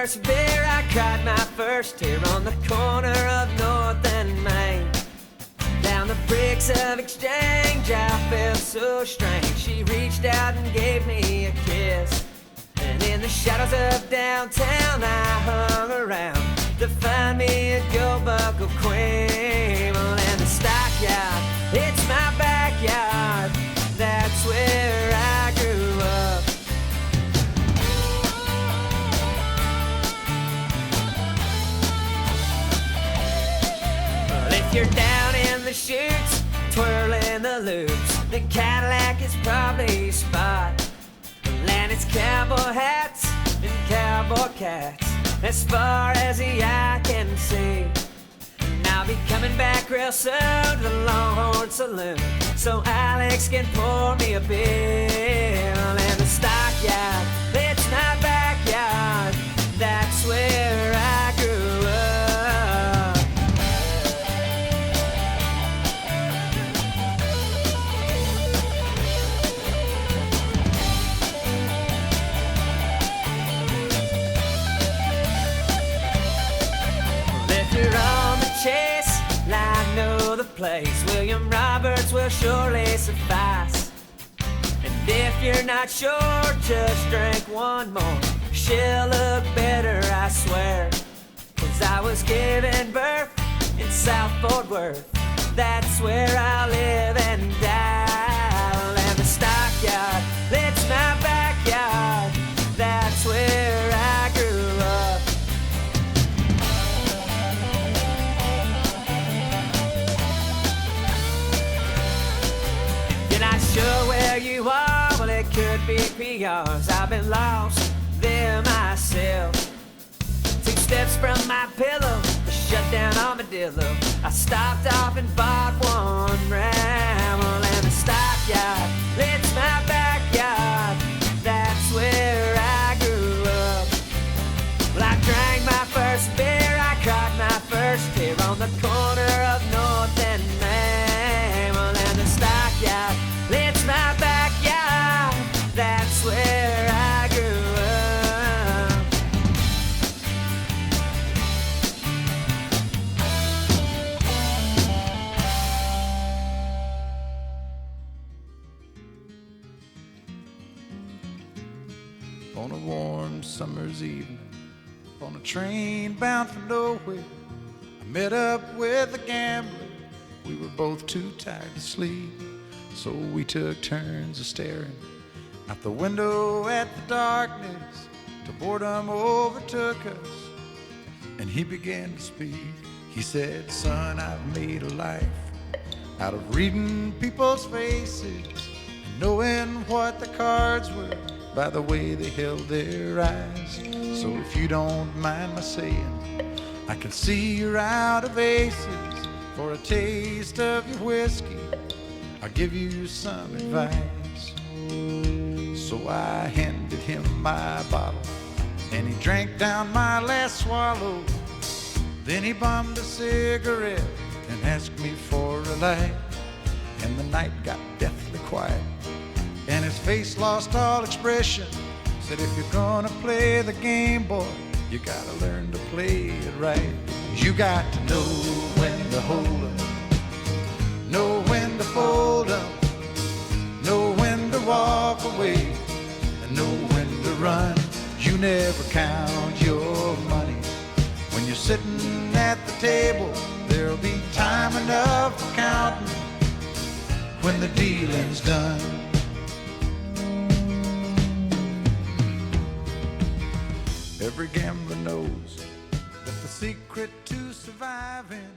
first beer, I cried my first tear on the corner of North and Main. Down the bricks of Exchange, I felt so strange. She reached out and gave me a kiss, and in the shadows of downtown I hung around to find me a gold buckle queen. Well, and the stockyard, it's my backyard, that's where I grew up. Well, if you're down in the chutes, twirling the loops, the Cadillac is probably a spot. And it's cowboy hats and cowboy cats as far as the eye can see. And I'll be coming back real soon to the Longhorn Saloon, so Alex can pour me a beer. And the stockyard, it's my backyard, that's where I grew up. If you're on the chase, I know the place. William Roberts will surely suffice. And if you're not sure, just drink one more. She'll look better, I swear. 'Cause I was given birth in South Fort Worth, that's where I live and die. And the stockyard, it's my backyard, that's where I grew up. You're not sure where you are, well it could be PRs. I've been lost there myself. 2 steps from my pillow, a shut down armadillo. I stopped off and bought one round. Well, and the stockyard, it's my backyard, that's where I grew up. Well, I drank my first beer, I cried my first tear on the corner of North and Main. Well, and the stockyard, it's my backyard, that's where I grew up. On a warm summer's evening, on a train bound for nowhere, I met up with a gambler. We were both too tired to sleep, so we took turns of staring out the window at the darkness till boredom overtook us, and he began to speak. He said, "Son, I've made a life out of reading people's faces and knowing what the cards were by the way they held their eyes. So if you don't mind my saying, I can see you're out of aces. For a taste of your whiskey, I'll give you some advice." So I handed him my bottle, and he drank down my last swallow. Then he bummed a cigarette and asked me for a light. And the night got deathly quiet, and his face lost all expression. Said, "If you're gonna play the game, boy, you gotta learn to play it right. You got to know when to hold 'em, know when to fold 'em, know when to walk away, and know when to run. You never count your money when you're sitting at the table. There'll be time enough for counting when the dealing's done." Every gambler knows that the secret to surviving